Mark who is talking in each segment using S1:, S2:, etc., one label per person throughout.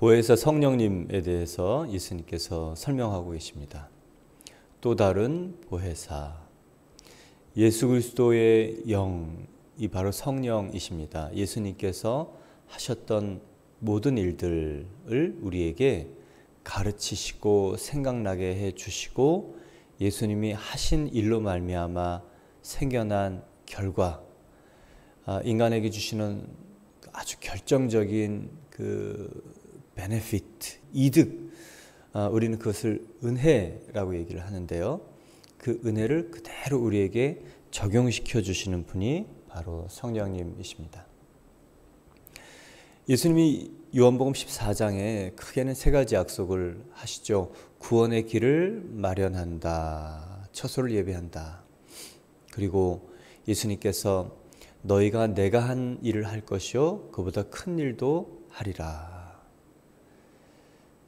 S1: 보혜사 성령님에 대해서 예수님께서 설명하고 계십니다. 또 다른 보혜사, 예수 그리스도의 영이 바로 성령이십니다. 예수님께서 하셨던 모든 일들을 우리에게 가르치시고 생각나게 해주시고 예수님이 하신 일로 말미암아 생겨난 결과, 인간에게 주시는 아주 결정적인 그 베네피트, 이득, 우리는 그것을 은혜라고 얘기를 하는데요. 그 은혜를 그대로 우리에게 적용시켜 주시는 분이 바로 성령님이십니다. 예수님이 요한복음 14장에 크게는 세 가지 약속을 하시죠. 구원의 길을 마련한다, 처소를 예비한다. 그리고 예수님께서 너희가 내가 한 일을 할 것이요 그보다 큰 일도 하리라.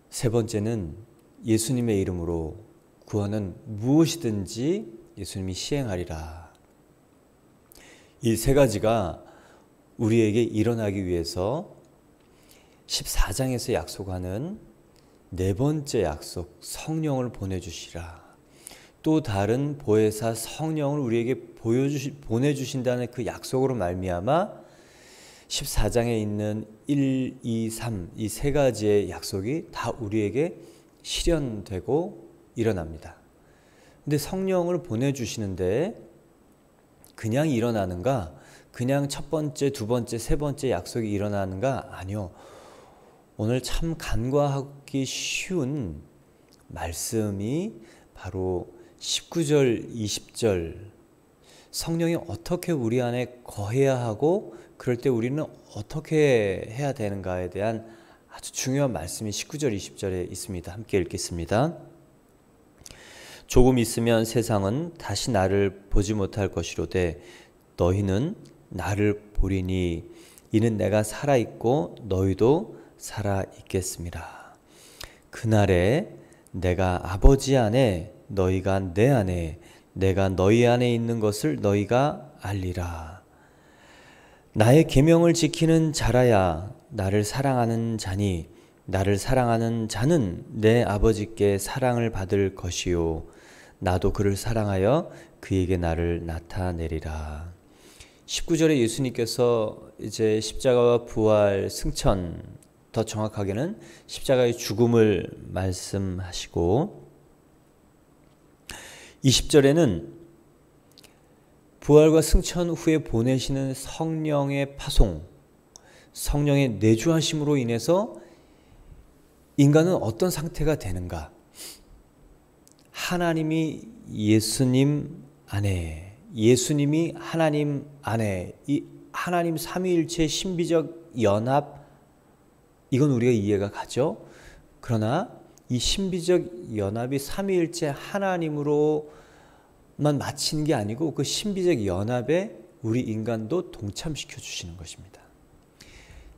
S1: 세 번째는 예수님의 이름으로 구원은 무엇이든지 예수님이 시행하리라. 이 세 가지가 우리에게 일어나기 위해서 14장에서 약속하는 네 번째 약속, 성령을 보내주시라. 또 다른 보혜사 성령을 우리에게 보내주신다는 그 약속으로 말미암아 14장에 있는 1, 2, 3 이 세 가지의 약속이 다 우리에게 실현되고 일어납니다. 근데 성령을 보내주시는데 그냥 일어나는가? 그냥 첫 번째, 두 번째, 세 번째 약속이 일어나는가? 아니요. 오늘 참 간과하기 쉬운 말씀이 바로 19절, 20절 성령이 어떻게 우리 안에 거해야 하고 그럴 때 우리는 어떻게 해야 되는가에 대한 아주 중요한 말씀이 19절, 20절에 있습니다. 함께 읽겠습니다. 조금 있으면 세상은 다시 나를 보지 못할 것이로되 너희는 나를 보리니 이는 내가 살아있고 너희도 살아있겠습니다. 그날에 내가 아버지 안에 너희가 내 안에 내가 너희 안에 있는 것을 너희가 알리라. 나의 계명을 지키는 자라야 나를 사랑하는 자니 나를 사랑하는 자는 내 아버지께 사랑을 받을 것이요 나도 그를 사랑하여 그에게 나를 나타내리라. 19절에 예수님께서 이제 십자가와 부활, 승천, 더 정확하게는 십자가의 죽음을 말씀하시고 20절에는 부활과 승천 후에 보내시는 성령의 파송, 성령의 내주하심으로 인해서 인간은 어떤 상태가 되는가? 하나님이 예수님 안에, 예수님이 하나님 안에, 이 하나님 삼위일체의 신비적 연합, 이건 우리가 이해가 가죠. 그러나 이 신비적 연합이 삼위일체 하나님으로만 마치는 게 아니고 그 신비적 연합에 우리 인간도 동참시켜 주시는 것입니다.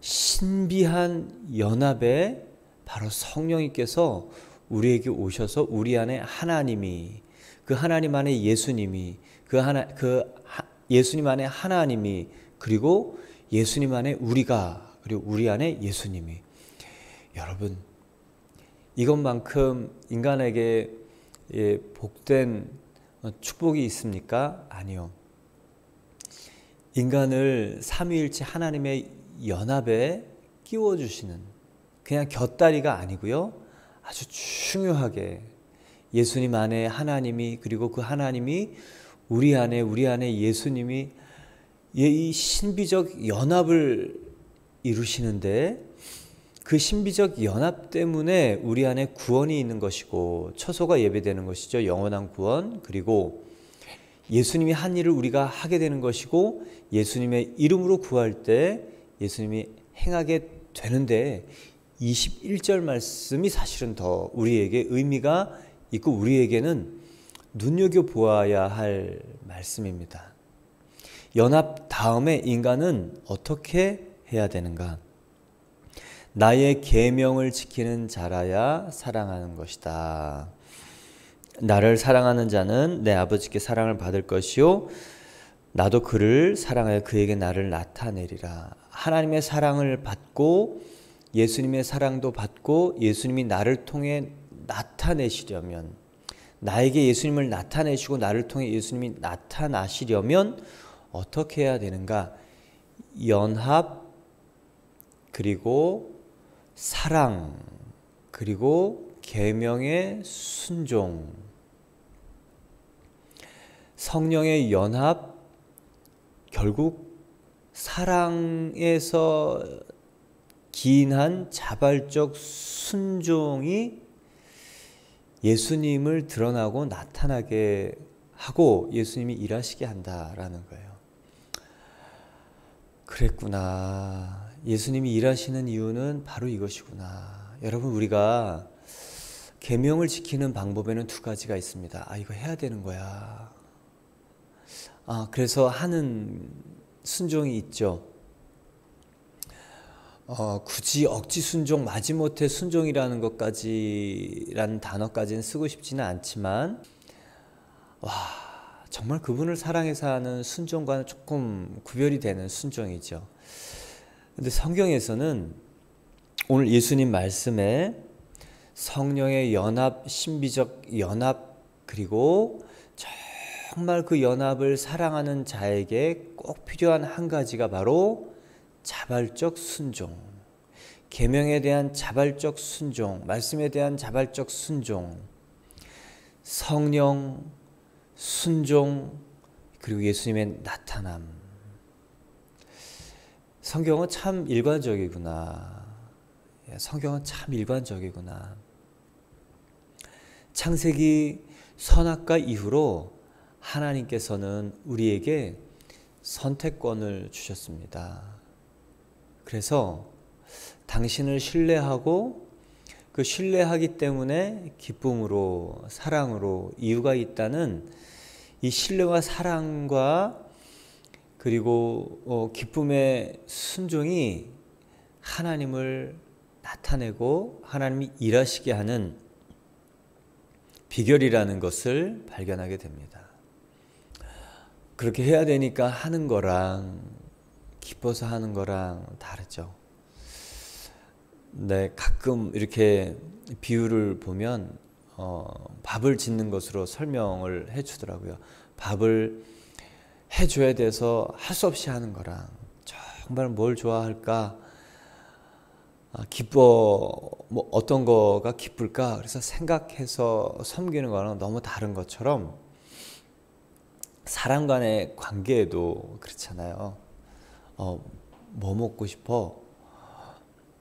S1: 신비한 연합에 바로 성령님께서 우리에게 오셔서 우리 안에 하나님이, 그 하나님 안에 예수님이, 예수님 안에 하나님이, 그리고 예수님 안에 우리가, 그리고 우리 안에 예수님이. 여러분, 이것만큼 인간에게 복된 축복이 있습니까? 아니요. 인간을 삼위일체 하나님의 연합에 끼워주시는 그냥 곁다리가 아니고요. 아주 중요하게 예수님 안에 하나님이, 그리고 그 하나님이 우리 안에 예수님이 이 신비적 연합을 이루시는데 그 신비적 연합 때문에 우리 안에 구원이 있는 것이고 처소가 예배되는 것이죠. 영원한 구원. 그리고 예수님이 한 일을 우리가 하게 되는 것이고 예수님의 이름으로 구할 때 예수님이 행하게 되는데 21절 말씀이 사실은 더 우리에게 의미가 있고 우리에게는 눈여겨보아야 할 말씀입니다. 연합 다음에 인간은 어떻게 해야 되는가? 나의 계명을 지키는 자라야 사랑하는 것이다. 나를 사랑하는 자는 내 아버지께 사랑을 받을 것이요 나도 그를 사랑하여 그에게 나를 나타내리라. 하나님의 사랑을 받고 예수님의 사랑도 받고 예수님이 나를 통해 나타내시려면, 나에게 예수님을 나타내시고 나를 통해 예수님이 나타나시려면 어떻게 해야 되는가? 연합, 그리고 사랑, 그리고 계명의 순종. 성령의 연합, 결국 사랑에서 기인한 자발적 순종이 예수님을 드러나고 나타나게 하고 예수님이 일하시게 한다라는 거예요. 그랬구나. 예수님이 일하시는 이유는 바로 이것이구나. 여러분, 우리가 계명을 지키는 방법에는 두 가지가 있습니다. 이거 해야 되는 거야. 그래서 하는 순종이 있죠. 굳이 억지 순종, 마지못해 순종이라는 것까지라는 단어까지는 쓰고 싶지는 않지만, 정말 그분을 사랑해서 하는 순종과는 조금 구별이 되는 순종이죠. 근데 성경에서는 오늘 예수님 말씀에 성령의 연합, 신비적 연합, 그리고 정말 그 연합을 사랑하는 자에게 꼭 필요한 한 가지가 바로 자발적 순종, 계명에 대한 자발적 순종, 말씀에 대한 자발적 순종, 성령, 순종, 그리고 예수님의 나타남. 성경은 참 일관적이구나. 성경은 참 일관적이구나. 창세기 선악과 이후로 하나님께서는 우리에게 선택권을 주셨습니다. 그래서 당신을 신뢰하고 그 신뢰하기 때문에 기쁨으로, 사랑으로 이유가 있다는 이 신뢰와 사랑과 그리고 기쁨의 순종이 하나님을 나타내고 하나님이 일하시게 하는 비결이라는 것을 발견하게 됩니다. 그렇게 해야 되니까 하는 거랑 기뻐서 하는 거랑 다르죠. 네, 가끔 이렇게 비유를 보면 밥을 짓는 것으로 설명을 해주더라고요. 밥을 해줘야 돼서 할 수 없이 하는 거랑 정말 뭘 좋아할까? 어떤 거가 기쁠까? 그래서 생각해서 섬기는 거랑 너무 다른 것처럼 사람 간의 관계에도 그렇잖아요. 뭐 먹고 싶어?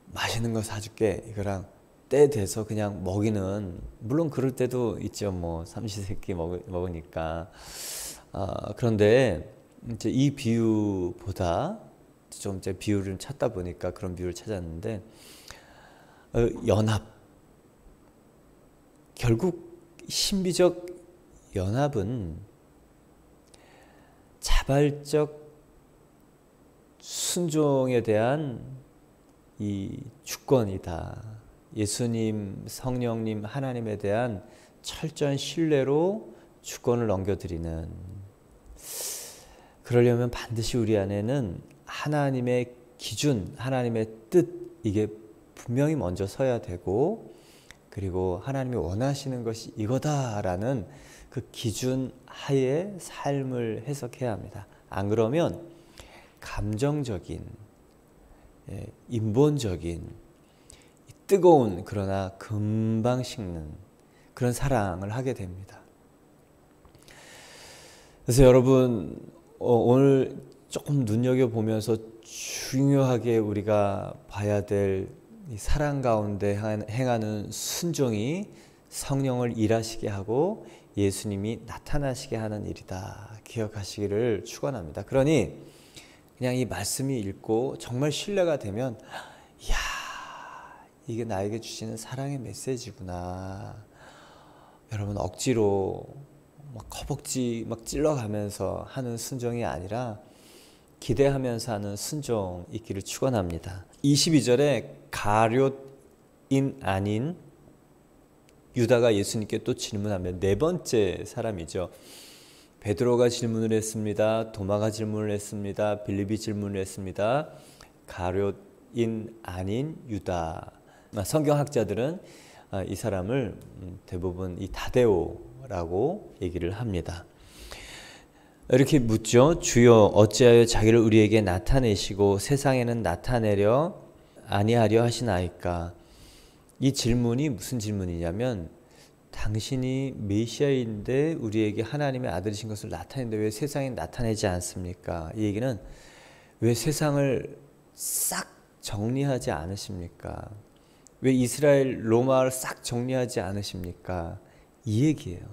S1: 맛있는 거 사줄게. 이거랑 때 돼서 그냥 먹이는, 물론 그럴 때도 있죠. 뭐 삼시세끼 먹으니까. 그런데 이제 이 비유보다 좀 이제 비유를 찾다 보니까 그런 비유를 찾았는데, 연합, 결국 신비적 연합은 자발적 순종에 대한 이 주권이다. 예수님, 성령님, 하나님에 대한 철저한 신뢰로 주권을 넘겨드리는. 그러려면 반드시 우리 안에는 하나님의 기준, 하나님의 뜻, 이게 분명히 먼저 서야 되고, 그리고 하나님이 원하시는 것이 이거다라는 그 기준 하에 삶을 해석해야 합니다. 안 그러면 감정적인, 인본적인, 뜨거운 그러나 금방 식는 그런 사랑을 하게 됩니다. 그래서 여러분, 오늘 조금 눈여겨보면서 중요하게 우리가 봐야 될 이 사랑 가운데 행하는 순종이 성령을 일하시게 하고 예수님이 나타나시게 하는 일이다. 기억하시기를 축원합니다. 그러니 그냥 이 말씀이 읽고 정말 신뢰가 되면, 이야, 이게 나에게 주시는 사랑의 메시지구나. 여러분, 억지로 막 허벅지 막 찔러가면서 하는 순종이 아니라 기대하면서 하는 순종 있기를 축원합니다. 22절에 가룟인 아닌 유다가 예수님께 또 질문하면 네 번째 사람이죠. 베드로가 질문을 했습니다. 도마가 질문을 했습니다. 빌립이 질문을 했습니다. 가룟 아닌 유다. 성경학자들은 이 사람을 대부분 이 다데오라고 얘기를 합니다. 이렇게 묻죠. 주여 어찌하여 자기를 우리에게 나타내시고 세상에는 나타내려 아니하려 하시나이까. 이 질문이 무슨 질문이냐면 당신이 메시아인데 우리에게 하나님의 아들이신 것을 나타내는데 왜 세상에 나타내지 않습니까? 이 얘기는 왜 세상을 싹 정리하지 않으십니까? 왜 이스라엘 로마를 싹 정리하지 않으십니까? 이 얘기예요.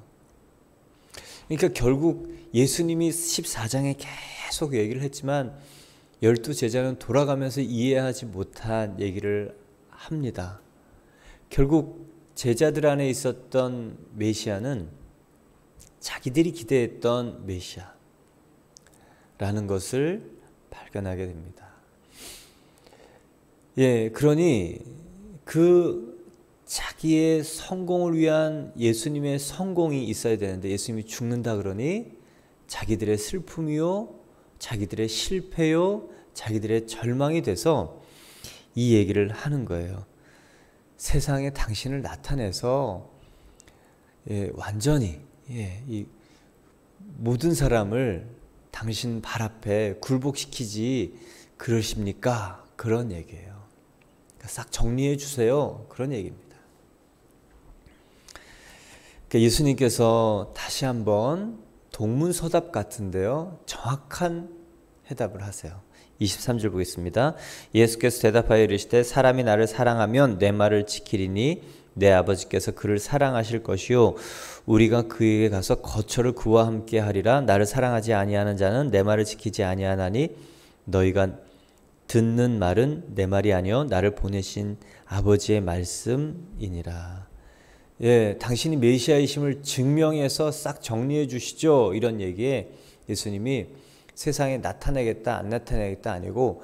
S1: 그러니까 결국 예수님이 14장에 계속 얘기를 했지만 12제자는 돌아가면서 이해하지 못한 얘기를 합니다. 결국 제자들 안에 있었던 메시아는 자기들이 기대했던 메시아라는 것을 발견하게 됩니다. 그러니 그 자기의 성공을 위한 예수님의 성공이 있어야 되는데 예수님이 죽는다 그러니 자기들의 슬픔이요, 자기들의 실패요, 자기들의 절망이 돼서 이 얘기를 하는 거예요. 세상에 당신을 나타내서 완전히 이 모든 사람을 당신 발 앞에 굴복시키지 그러십니까? 그런 얘기예요. 싹 정리해 주세요. 그런 얘기입니다. 그러니까 예수님께서 다시 한번 동문서답 같은데요. 정확한 해답을 하세요. 23절 보겠습니다. 예수께서 대답하여 이르시되 사람이 나를 사랑하면 내 말을 지키리니 내 아버지께서 그를 사랑하실 것이요 우리가 그에게 가서 거처를 그와 함께 하리라. 나를 사랑하지 아니하는 자는 내 말을 지키지 아니하나니 너희가 듣는 말은 내 말이 아니요 나를 보내신 아버지의 말씀이니라. 당신이 메시아이심을 증명해서 싹 정리해 주시죠. 이런 얘기에 예수님이 세상에 나타내겠다 안 나타내겠다 아니고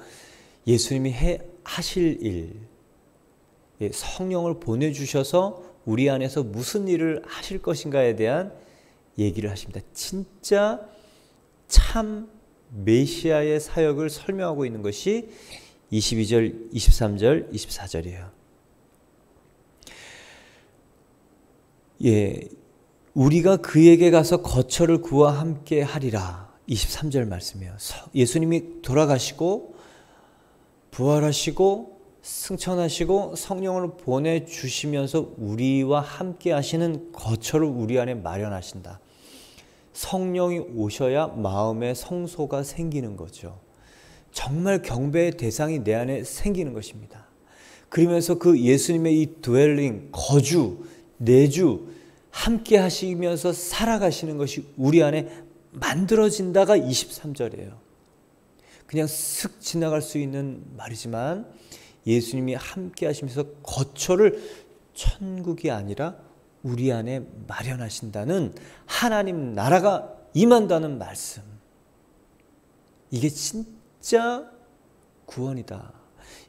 S1: 예수님이 하실 일, 성령을 보내주셔서 우리 안에서 무슨 일을 하실 것인가에 대한 얘기를 하십니다. 진짜 참 메시아의 사역을 설명하고 있는 것이 22절, 23절, 24절이에요. 우리가 그에게 가서 거처를 그와 함께 하리라. 23절 말씀이에요. 예수님이 돌아가시고 부활하시고 승천하시고 성령을 보내주시면서 우리와 함께 하시는 거처를 우리 안에 마련하신다. 성령이 오셔야 마음의 성소가 생기는 거죠. 정말 경배의 대상이 내 안에 생기는 것입니다. 그러면서 그 예수님의 이 드웰링, 거주, 내주 함께 하시면서 살아가시는 것이 우리 안에 만들어진다가 23절이에요. 그냥 슥 지나갈 수 있는 말이지만 예수님이 함께 하시면서 거처를 천국이 아니라 우리 안에 마련하신다는 하나님 나라가 임한다는 말씀. 이게 진짜 구원이다.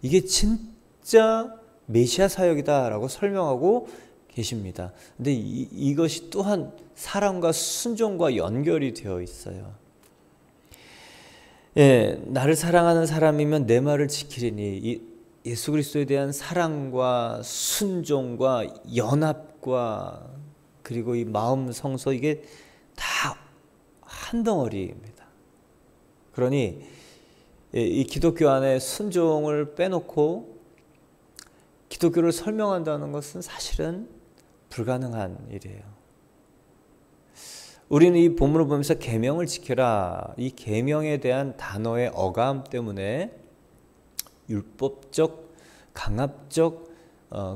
S1: 이게 진짜 메시아 사역이다라고 설명하고 계십니다. 근데 이것이 또한 사랑과 순종과 연결이 되어 있어요. 나를 사랑하는 사람이면 내 말을 지키리니 예수 그리스도에 대한 사랑과 순종과 연합과 그리고 이 마음 성소 이게 다 한 덩어리입니다. 그러니 이 기독교 안에 순종을 빼놓고 기독교를 설명한다는 것은 사실은 불가능한 일이에요. 우리는 이 본문을 보면서 계명을 지켜라. 이 계명에 대한 단어의 어감 때문에 율법적, 강압적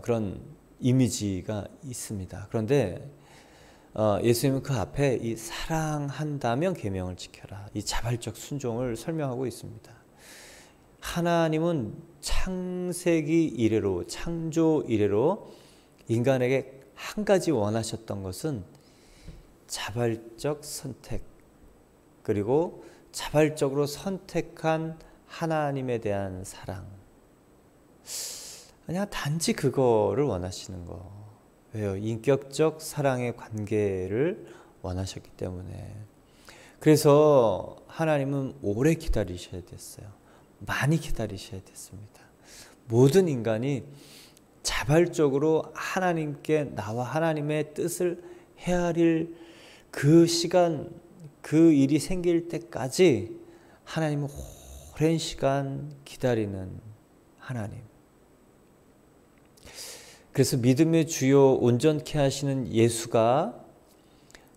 S1: 그런 이미지가 있습니다. 그런데 예수님은 그 앞에 이 사랑한다면 계명을 지켜라. 이 자발적 순종을 설명하고 있습니다. 하나님은 창세기 이래로 창조 이래로 인간에게 한 가지 원하셨던 것은 자발적 선택 그리고 자발적으로 선택한 하나님에 대한 사랑. 그냥 단지 그거를 원하시는 거. 왜요? 인격적 사랑의 관계를 원하셨기 때문에. 그래서 하나님은 오래 기다리셔야 됐어요. 많이 기다리셔야 됐습니다. 모든 인간이 자발적으로 하나님께 나와 하나님의 뜻을 헤아릴 그 시간, 그 일이 생길 때까지 하나님은 오랜 시간 기다리는 하나님. 그래서 믿음의 주요 온전케 하시는 예수가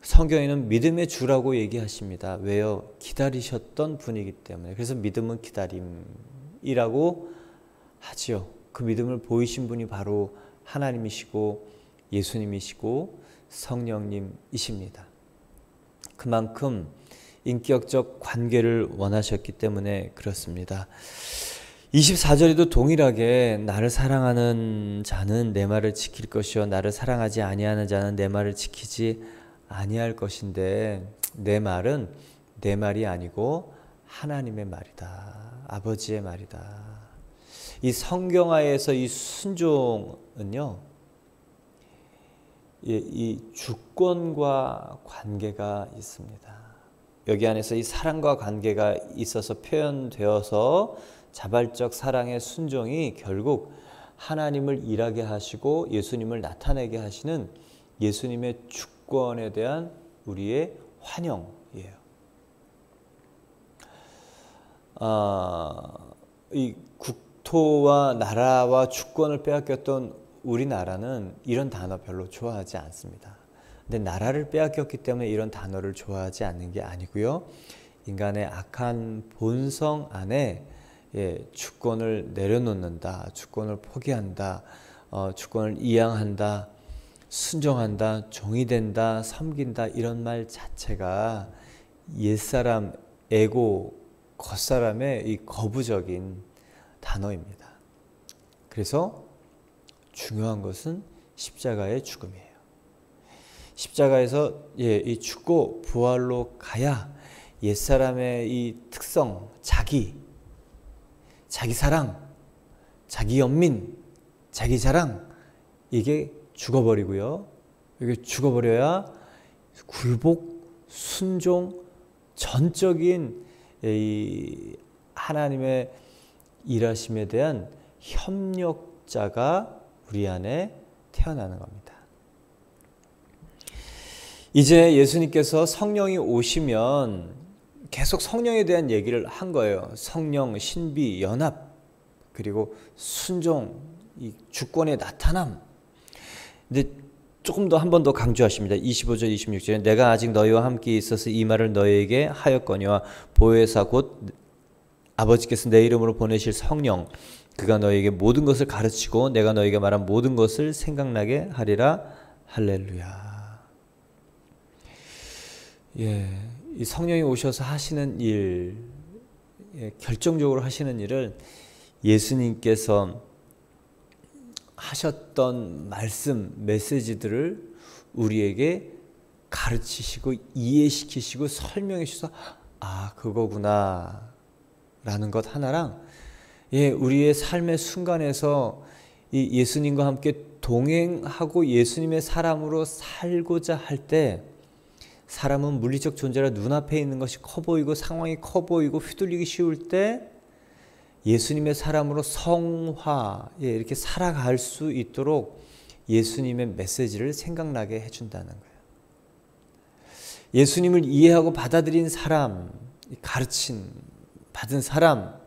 S1: 성경에는 믿음의 주라고 얘기하십니다. 왜요? 기다리셨던 분이기 때문에. 그래서 믿음은 기다림이라고 하지요. 그 믿음을 보이신 분이 바로 하나님이시고 예수님이시고 성령님이십니다. 그만큼 인격적 관계를 원하셨기 때문에 그렇습니다. 24절에도 동일하게 나를 사랑하는 자는 내 말을 지킬 것이요 나를 사랑하지 아니하는 자는 내 말을 지키지 아니할 것인데, 내 말은 내 말이 아니고 하나님의 말이다. 아버지의 말이다. 이 성경화에서 이 순종은요, 이 주권과 관계가 있습니다. 여기 안에서 이 사랑과 관계가 있어서 표현되어서 자발적 사랑의 순종이 결국 하나님을 일하게 하시고 예수님을 나타내게 하시는 예수님의 주권에 대한 우리의 환영이에요. 이 국토와 나라와 주권을 빼앗겼던 우리나라는 이런 단어 별로 좋아하지 않습니다. 근데 나라를 빼앗겼기 때문에 이런 단어를 좋아하지 않는 게 아니고요. 인간의 악한 본성 안에 주권을 내려놓는다, 주권을 포기한다, 주권을 이양한다, 순종한다, 종이 된다, 섬긴다, 이런 말 자체가 옛사람, 에고, 겉사람의 이 거부적인 단어입니다. 그래서 중요한 것은 십자가의 죽음이에요. 십자가에서 이 죽고 부활로 가야 옛사람의 이 특성, 자기 사랑, 자기 연민, 자기 자랑, 이게 죽어버리고요. 이게 죽어버려야 굴복, 순종, 전적인 이 하나님의 일하심에 대한 협력자가 우리 안에 태어나는 겁니다. 이제 예수님께서 성령이 오시면 계속 성령에 대한 얘기를 한 거예요. 성령, 신비, 연합, 그리고 순종, 이 주권의 나타남. 근데 조금 더 한 번 더 강조하십니다. 25절, 26절에 내가 아직 너희와 함께 있어서 이 말을 너희에게 하였거니와 보혜사 곧 아버지께서 내 이름으로 보내실 성령, 그가 너희에게 모든 것을 가르치고 내가 너희에게 말한 모든 것을 생각나게 하리라. 할렐루야. 이 성령이 오셔서 하시는 일, 결정적으로 하시는 일을 예수님께서 하셨던 말씀, 메시지들을 우리에게 가르치시고 이해시키시고 설명해 주셔서 그거구나 라는 것 하나랑, 우리의 삶의 순간에서 이 예수님과 함께 동행하고 예수님의 사람으로 살고자 할 때, 사람은 물리적 존재라 눈앞에 있는 것이 커 보이고 상황이 커 보이고 휘둘리기 쉬울 때 예수님의 사람으로 성화, 이렇게 살아갈 수 있도록 예수님의 메시지를 생각나게 해준다는 거예요. 예수님을 이해하고 받아들인 사람, 가르침 받은 사람,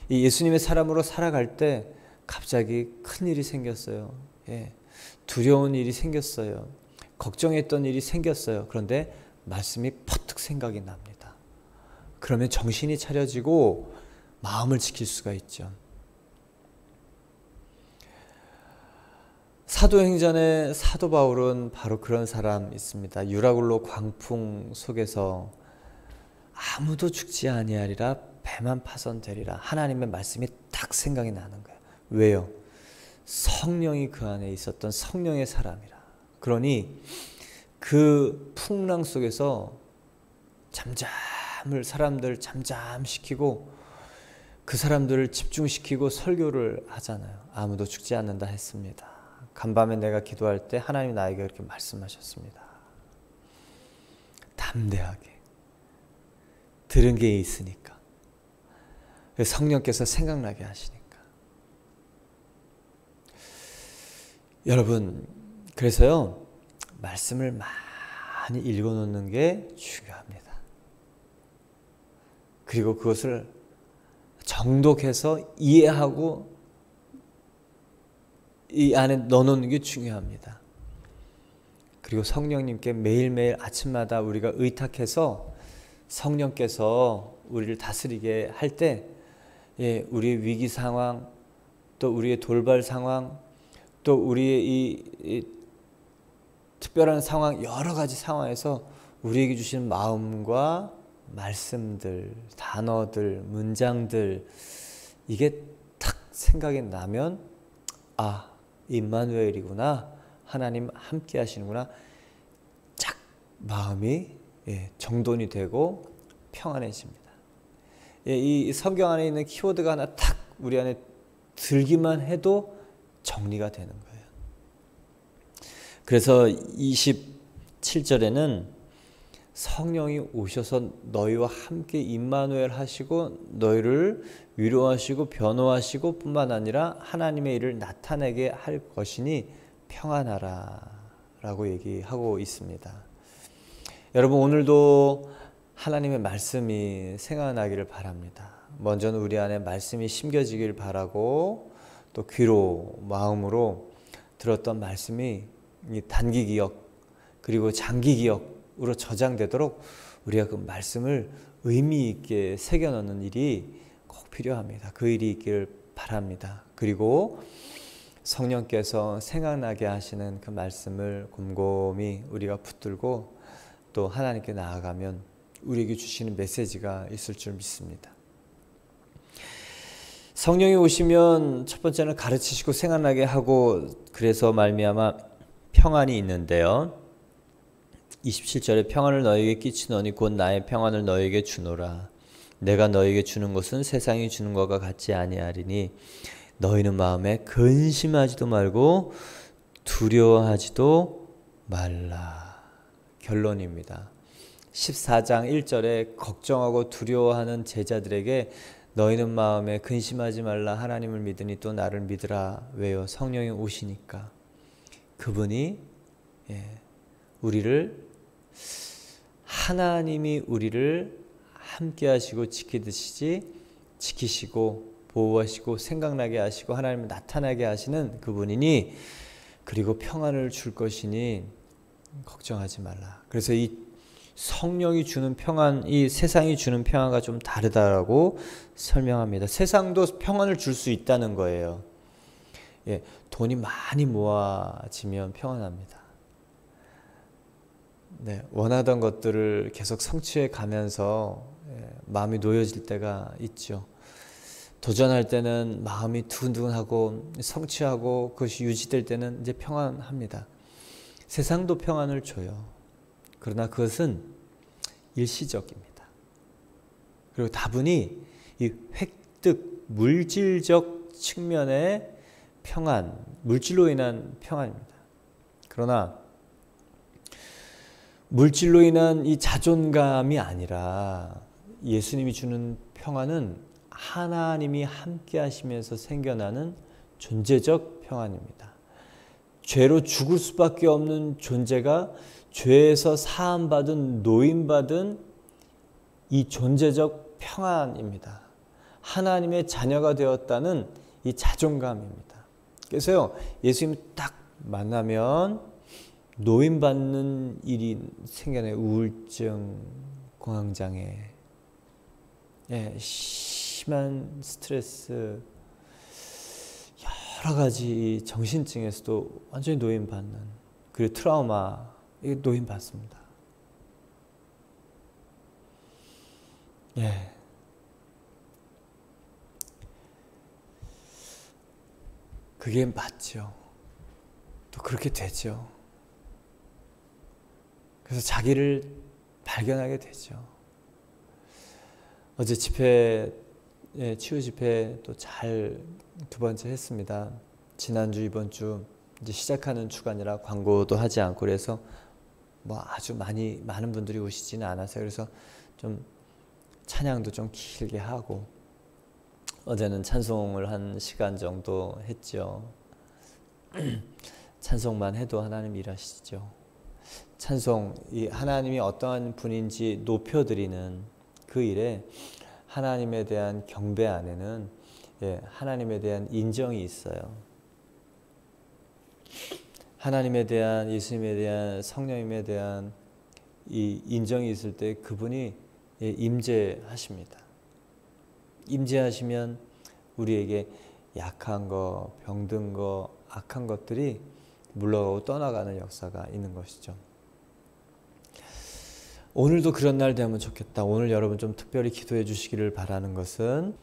S1: 예수님의 사람으로 살아갈 때 갑자기 큰 일이 생겼어요. 두려운 일이 생겼어요. 걱정했던 일이 생겼어요. 그런데 말씀이 퍼뜩 생각이 납니다. 그러면 정신이 차려지고 마음을 지킬 수가 있죠. 사도행전의 사도 바울은 바로 그런 사람 있습니다. 유라굴로 광풍 속에서 아무도 죽지 아니하리라, 배만 파손되리라, 하나님의 말씀이 딱 생각이 나는 거예요. 왜요? 성령이 그 안에 있었던 성령의 사람이라. 그러니 그 풍랑 속에서 사람들 잠잠시키고 그 사람들을 집중시키고 설교를 하잖아요. 아무도 죽지 않는다 했습니다. 간밤에 내가 기도할 때 하나님이 나에게 그렇게 말씀하셨습니다. 담대하게 들은 게 있으니까, 성령께서 생각나게 하시니까. 여러분, 그래서요, 말씀을 많이 읽어놓는 게 중요합니다. 그리고 그것을 정독해서 이해하고 이 안에 넣어놓는 게 중요합니다. 그리고 성령님께 매일매일 아침마다 우리가 의탁해서 성령께서 우리를 다스리게 할 때, 우리의 위기 상황, 또 우리의 돌발 상황, 또 우리의 이 특별한 상황, 여러 가지 상황에서 우리에게 주신 마음과 말씀들, 단어들, 문장들, 이게 탁 생각이 나면, 아, 임마누엘이구나, 하나님 함께 하시는구나, 쫙 마음이 정돈이 되고 평안해집니다. 이 성경 안에 있는 키워드가 하나 탁 우리 안에 들기만 해도 정리가 되는 거예요. 그래서 27절에는 성령이 오셔서 너희와 함께 임마누엘 하시고 너희를 위로하시고 변호하시고 뿐만 아니라 하나님의 일을 나타내게 할 것이니 평안하라 라고 얘기하고 있습니다. 여러분, 오늘도 하나님의 말씀이 생각나기를 바랍니다. 먼저는 우리 안에 말씀이 심겨지길 바라고, 또 귀로, 마음으로 들었던 말씀이 단기 기억 그리고 장기 기억으로 저장되도록 우리가 그 말씀을 의미 있게 새겨넣는 일이 꼭 필요합니다. 그 일이 있기를 바랍니다. 그리고 성령께서 생각나게 하시는 그 말씀을 곰곰이 우리가 붙들고 또 하나님께 나아가면 우리에게 주시는 메시지가 있을 줄 믿습니다. 성령이 오시면 첫 번째는 가르치시고 생각나게 하고, 그래서 말미암아 평안이 있는데요. 27절에 평안을 너희에게 끼치노니 곧 나의 평안을 너희에게 주노라. 내가 너희에게 주는 것은 세상이 주는 것과 같지 아니하리니 너희는 마음에 근심하지도 말고 두려워하지도 말라. 결론입니다. 14장 1절에 걱정하고 두려워하는 제자들에게 너희는 마음에 근심하지 말라, 하나님을 믿으니 또 나를 믿으라. 왜요? 성령이 오시니까. 그분이 우리를, 하나님이 우리를 함께 하시고 지키시고 보호하시고 생각나게 하시고 하나님을 나타나게 하시는 그분이니, 그리고 평안을 줄 것이니 걱정하지 말라. 그래서 이 성령이 주는 평안, 이 세상이 주는 평안과 좀 다르다라고 설명합니다. 세상도 평안을 줄 수 있다는 거예요. 돈이 많이 모아지면 평안합니다. 원하던 것들을 계속 성취해 가면서 마음이 놓여질 때가 있죠. 도전할 때는 마음이 두근두근하고 성취하고 그것이 유지될 때는 이제 평안합니다. 세상도 평안을 줘요. 그러나 그것은 일시적입니다. 그리고 다분히 이 획득, 물질적 측면의 평안, 물질로 인한 평안입니다. 그러나 물질로 인한 이 자존감이 아니라 예수님이 주는 평안은 하나님이 함께 하시면서 생겨나는 존재적 평안입니다. 죄로 죽을 수밖에 없는 존재가 죄에서 사함받은, 노임받은 이 존재적 평안입니다. 하나님의 자녀가 되었다는 이 자존감입니다. 그래서요, 예수님 딱 만나면 노임받는 일이 생겨나요. 우울증, 공황장애, 심한 스트레스, 여러 가지 정신증에서도 완전히 노임받는, 그리고 트라우마, 이게 노임받습니다. 그게 맞죠. 또 그렇게 되죠. 그래서 자기를 발견하게 되죠. 어제 집회, 치유 집회 또 잘 두 번째 했습니다. 지난주, 이번 주 이제 시작하는 주간이라 광고도 하지 않고, 그래서 뭐 아주 많은 분들이 오시지는 않았어요. 그래서 좀 찬양도 좀 길게 하고, 어제는 찬송을 한 시간 정도 했죠. 찬송만 해도 하나님 일하시죠. 찬송, 이 하나님이 어떠한 분인지 높여드리는 그 일에 하나님에 대한 경배 안에는 하나님에 대한 인정이 있어요. 하나님에 대한, 예수님에 대한, 성령님에 대한 이 인정이 있을 때 그분이 임재하십니다. 임재하시면 우리에게 약한 거, 병든 거, 악한 것들이 물러가고 떠나가는 역사가 있는 것이죠. 오늘도 그런 날 되면 좋겠다. 오늘 여러분 좀 특별히 기도해 주시기를 바라는 것은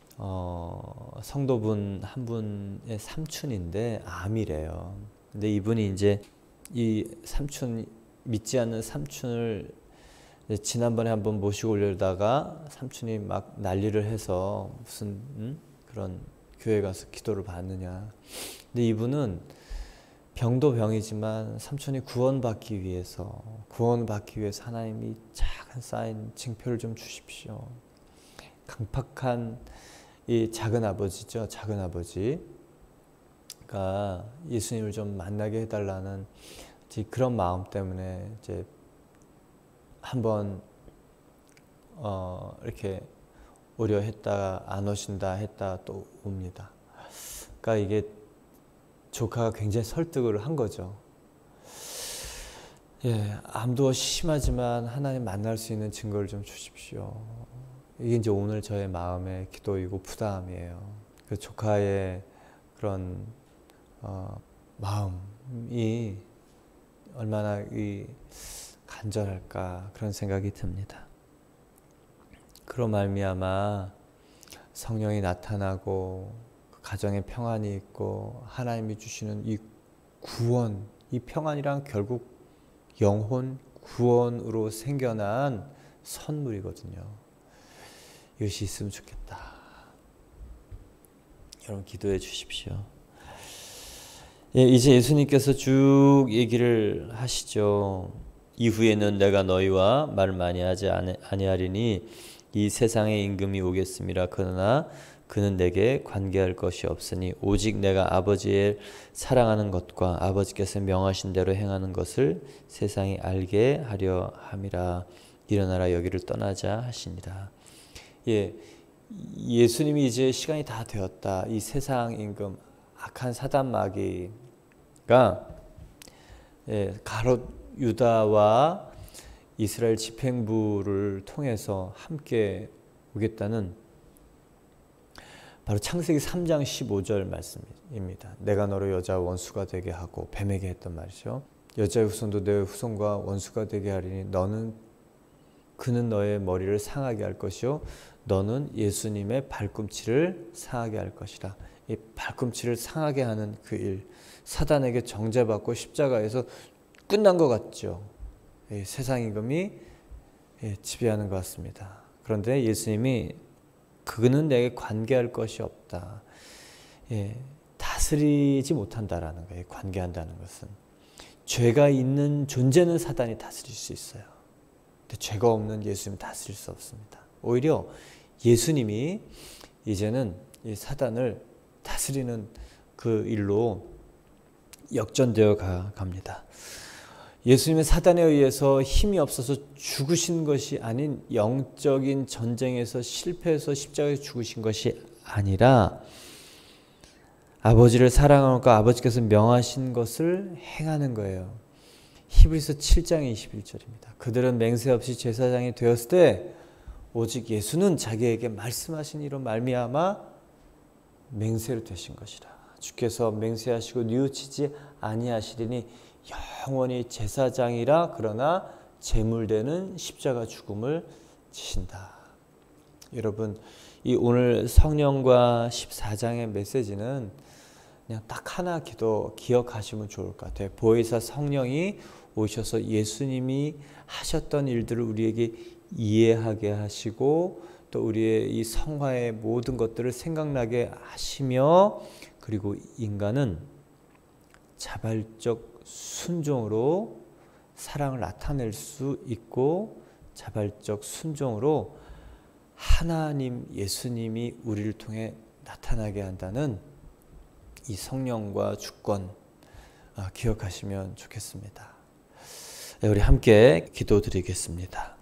S1: 성도분 한 분의 삼촌인데 암이래요. 근데 이분이 이제 이 삼촌, 믿지 않는 삼촌을 지난번에 한번 모시고 오려다가 삼촌이 막 난리를 해서 무슨 그런 교회 가서 기도를 받느냐. 근데 이분은 병도 병이지만 삼촌이 구원받기 위해서 하나님이 작은 쌓인 징표를 좀 주십시오. 강팍한 이 작은 아버지죠. 작은 아버지가 예수님을 좀 만나게 해달라는 그런 마음 때문에 이제 한번 이렇게 오려 했다가 안 오신다 했다 또 옵니다. 그러니까 이게 조카가 굉장히 설득을 한 거죠. 암도 심하지만 하나님 만날 수 있는 증거를 좀 주십시오. 이게 이제 오늘 저의 마음의 기도이고 부담이에요. 그 조카의 그런 마음이 얼마나 간절할까 그런 생각이 듭니다. 그로 말미암아 성령이 나타나고 가정에 평안이 있고 하나님이 주시는 이 구원, 이 평안이란 결국 영혼 구원으로 생겨난 선물이거든요. 이것이 있으면 좋겠다. 여러분 기도해 주십시오. 이제 예수님께서 쭉 얘기를 하시죠. 이후에는 내가 너희와 말 많이 하지 아니하리니 이 세상의 임금이 오겠음이라. 그러나 그는 내게 관계할 것이 없으니 오직 내가 아버지의 사랑하는 것과 아버지께서 명하신 대로 행하는 것을 세상이 알게 하려 함이라. 일어나라 여기를 떠나자 하시니라. 예수님이 이제 시간이 다 되었다. 이 세상 임금 악한 사단 마귀가 가롯 유다와 이스라엘 집행부를 통해서 함께 오겠다는 바로 창세기 3장 15절 말씀입니다. 내가 너를 여자와 원수가 되게 하고 뱀에게 했던 말이죠. 여자의 후손도 내 후손과 원수가 되게 하리니 그는 너의 머리를 상하게 할 것이요 너는 예수님의 발꿈치를 상하게 할 것이라. 이 발꿈치를 상하게 하는 그 일, 사단에게 정죄받고 십자가에서 끝난 것 같죠. 세상 임금이 지배하는 것 같습니다. 그런데 예수님이 그는 내게 관계할 것이 없다. 다스리지 못한다라는 거예요. 관계한다는 것은. 죄가 있는 존재는 사단이 다스릴 수 있어요. 근데 죄가 없는 예수님은 다스릴 수 없습니다. 오히려 예수님이 이제는 이 사단을 다스리는 그 일로 역전되어 갑니다. 예수님은 사단에 의해서 힘이 없어서 죽으신 것이 아닌 영적인 전쟁에서 실패해서 십자가에서 죽으신 것이 아니라 아버지를 사랑하고 아버지께서 명하신 것을 행하는 거예요. 히브리서 7장 21절입니다. 그들은 맹세 없이 제사장이 되었을 때 오직 예수는 자기에게 말씀하신 이로 말미암아 맹세로 되신 것이라. 주께서 맹세하시고 뉘우치지 아니하시리니 영원히 제사장이라. 그러나 제물되는 십자가 죽음을 지신다. 여러분, 이 오늘 성령과 14장의 메시지는 그냥 딱 하나 기억하시면 좋을 것 같아요. 보혜사 성령이 오셔서 예수님이 하셨던 일들을 우리에게 이해하게 하시고 또 우리의 이 성화의 모든 것들을 생각나게 하시며, 그리고 인간은 자발적 순종으로 사랑을 나타낼 수 있고 자발적 순종으로 하나님 예수님이 우리를 통해 나타나게 한다는 이 성령과 주권을 기억하시면 좋겠습니다. 우리 함께 기도드리겠습니다.